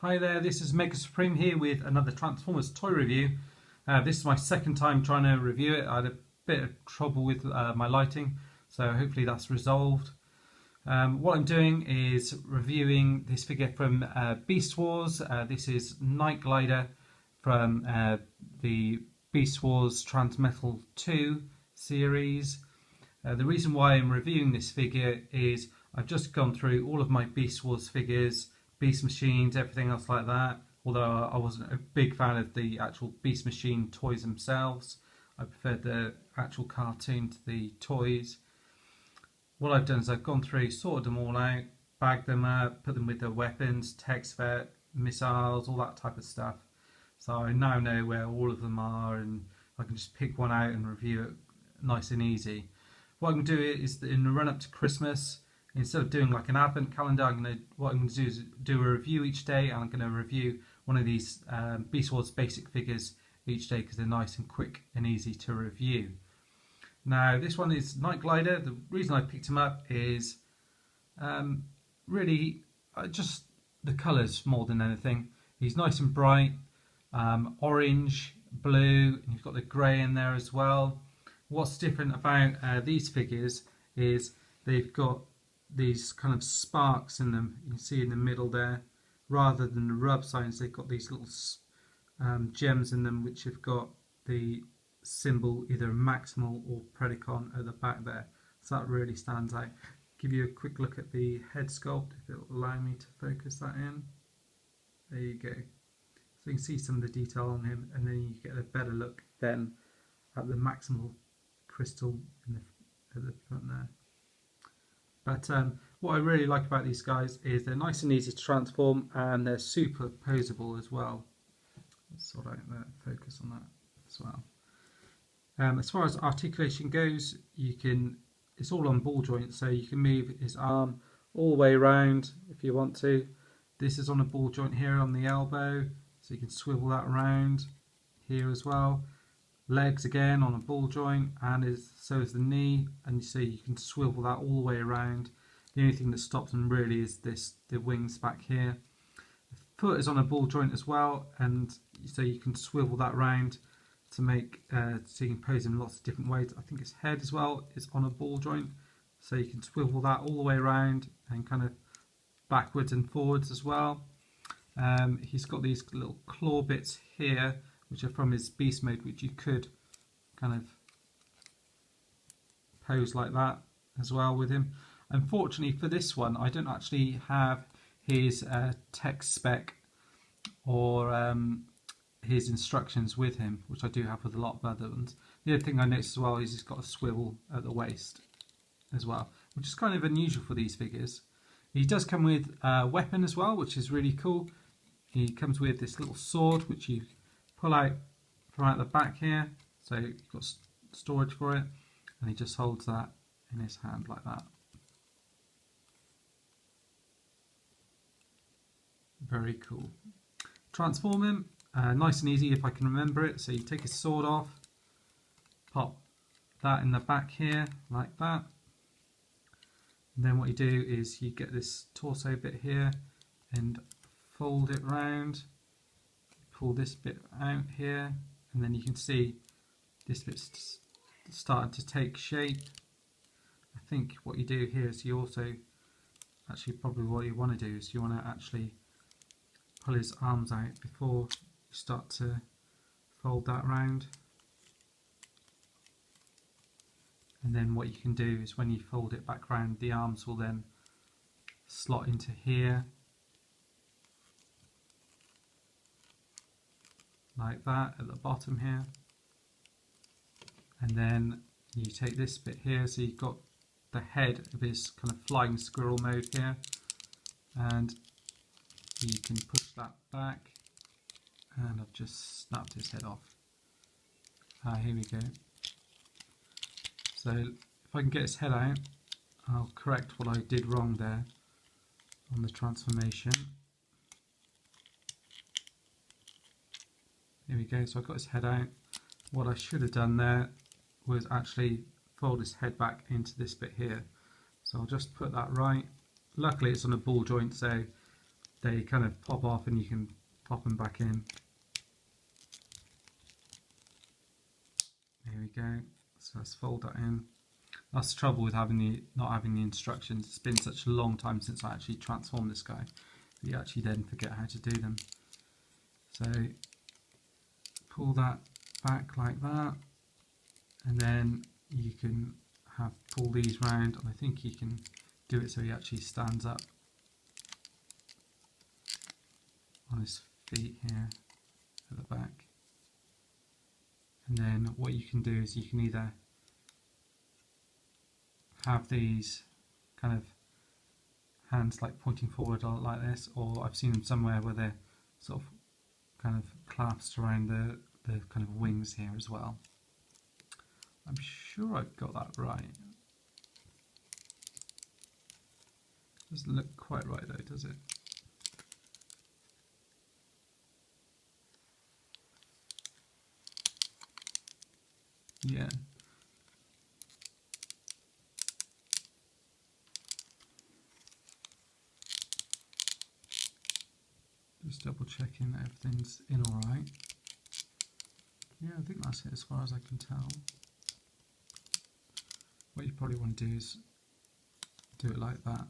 Hi there, this is Mega Supreme here with another Transformers toy review. This is my second time trying to review it. I had a bit of trouble with my lighting, so hopefully that's resolved. What I'm doing is reviewing this figure from Beast Wars. This is Nightglider from the Beast Wars Transmetal 2 series. The reason why I'm reviewing this figure is I've just gone through all of my Beast Wars figures, Beast Machines, everything else like that, although I wasn't a big fan of the actual Beast Machine toys themselves. I preferred the actual cartoon to the toys. What I've done is I've gone through, sorted them all out, bagged them up, put them with their weapons, text vet, missiles, all that type of stuff. So I now know where all of them are and I can just pick one out and review it nice and easy. What I can do is in the run up to Christmas, instead of doing like an advent calendar, what I'm going to do is do a review each day, and I'm going to review one of these Beast Wars basic figures each day because they're nice and quick and easy to review. Now this one is Nightglider. The reason I picked him up is really just the colours more than anything. He's nice and bright, orange, blue, and you've got the grey in there as well. What's different about these figures is they've got these kind of sparks in them. You can see in the middle there, rather than the rub signs, they've got these little gems in them which have got the symbol either maximal or predicon at the back there. So that really stands out. Give you a quick look at the head sculpt if it will allow me to focus that in. There you go. So you can see some of the detail on him, and then you get a better look then at the maximal crystal at the front there. But what I really like about these guys is they're nice and easy to transform, and they're superposable as well. Let's sort out the focus on that as well. As far as articulation goes, it's all on ball joints, so you can move his arm all the way around if you want to. This is on a ball joint here on the elbow, so you can swivel that around here as well. Legs again on a ball joint, and so is the knee, and you see you can swivel that all the way around. The only thing that stops them really is the wings back here. The foot is on a ball joint as well, and so you can swivel that around to make so you can pose in lots of different ways. I think his head as well is on a ball joint, so you can swivel that all the way around and kind of backwards and forwards as well. He's got these little claw bits here which are from his beast mode, which you could kind of pose like that as well with him. Unfortunately for this one, I don't actually have his text spec or his instructions with him, which I do have with a lot of other ones. The other thing I noticed as well is he's got a swivel at the waist as well, which is kind of unusual for these figures. He does come with a weapon as well, which is really cool. He comes with this little sword which you pull out from out the back here, so you've got storage for it, and he just holds that in his hand like that. Very cool. Transform him, nice and easy if I can remember it. So you take his sword off, pop that in the back here like that, and then what you do is you get this torso bit here and fold it round. Pull this bit out here, and then you can see this bit's starting to take shape. I think what you do here is you also probably what you want to do is you want to actually pull his arms out before you start to fold that round. And then what you can do is when you fold it back round, the arms will then slot into here like that at the bottom here, and then you take this bit here, so you've got the head of his kind of flying squirrel mode here, and you can push that back, and I've just snapped his head off. Here we go. So if I can get his head out, I'll correct what I did wrong there on the transformation. Here we go, so I've got his head out. What I should have done there was actually fold his head back into this bit here. So I'll just put that right. Luckily it's on a ball joint, so they kind of pop off and you can pop them back in. There we go. So let's fold that in. That's the trouble with not having the instructions. It's been such a long time since I actually transformed this guy that you actually then forget how to do them. So pull that back like that, and then you can pull these round, and I think you can do it so he actually stands up on his feet here at the back. And then what you can do is you can either have these kind of hands like pointing forward or like this, or I've seen them somewhere where they're sort of kind of clasped around the kind of wings here as well. I'm sure I've got that right. Doesn't look quite right though, does it? Yeah. Just double checking that everything's in alright. Yeah, I think that's it as far as I can tell. What you probably want to do is do it like that.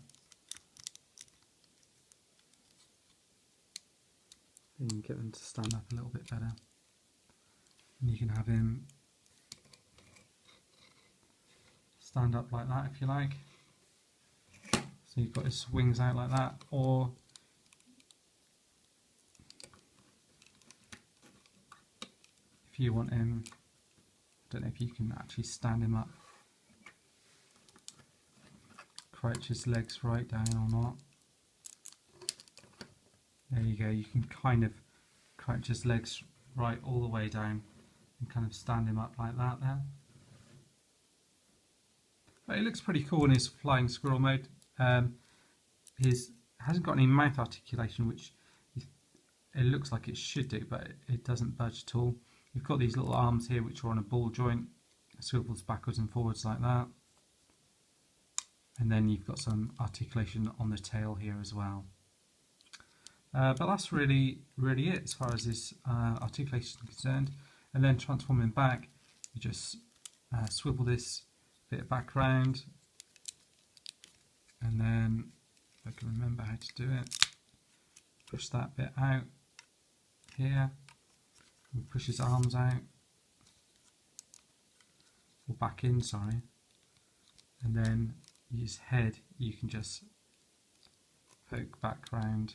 Then you can get them to stand up a little bit better. And you can have him stand up like that if you like. So you've got his wings out like that, or if you want him, I don't know if you can actually stand him up, crouch his legs right down or not. There you go, you can kind of crouch his legs right all the way down and kind of stand him up like that there. But it looks pretty cool in his flying squirrel mode. His hasn't got any mouth articulation, which it looks like it should do, but it doesn't budge at all. You've got these little arms here which are on a ball joint, swivels backwards and forwards like that. And then you've got some articulation on the tail here as well. But that's really it as far as this articulation is concerned. And then transforming back, you just swivel this bit back round, and then if I can remember how to do it, push that bit out here, and push his arms out, or back in, sorry, and then his head you can just poke back round,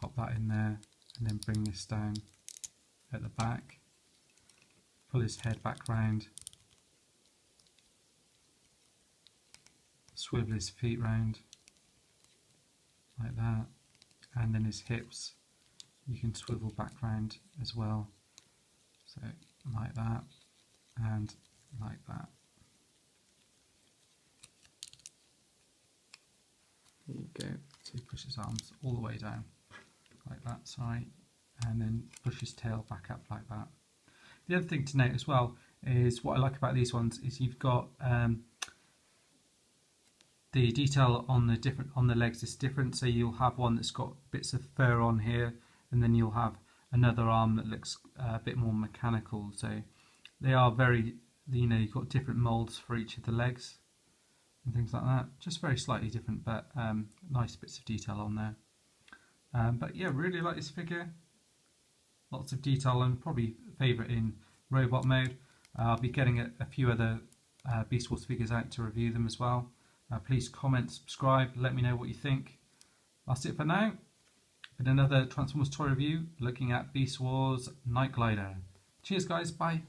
pop that in there, and then bring this down at the back, pull his head back round, swivel his feet round like that, and then his hips you can swivel back round as well, so like that and like that. There you go, so he pushes his arms all the way down like that, sorry, and then push his tail back up like that. The other thing to note as well is what I like about these ones is you've got the detail on the legs is different, so you'll have one that's got bits of fur on here, and then you'll have another arm that looks a bit more mechanical. So they are very, you know, you've got different molds for each of the legs and things like that. Just very slightly different, but nice bits of detail on there. But yeah, really like this figure. Lots of detail, and probably favourite in robot mode. I'll be getting a few other Beast Wars figures out to review them as well. Please comment, subscribe, let me know what you think. That's it for now. Been another Transformers toy review looking at Beast Wars Nightglider. Cheers guys, bye.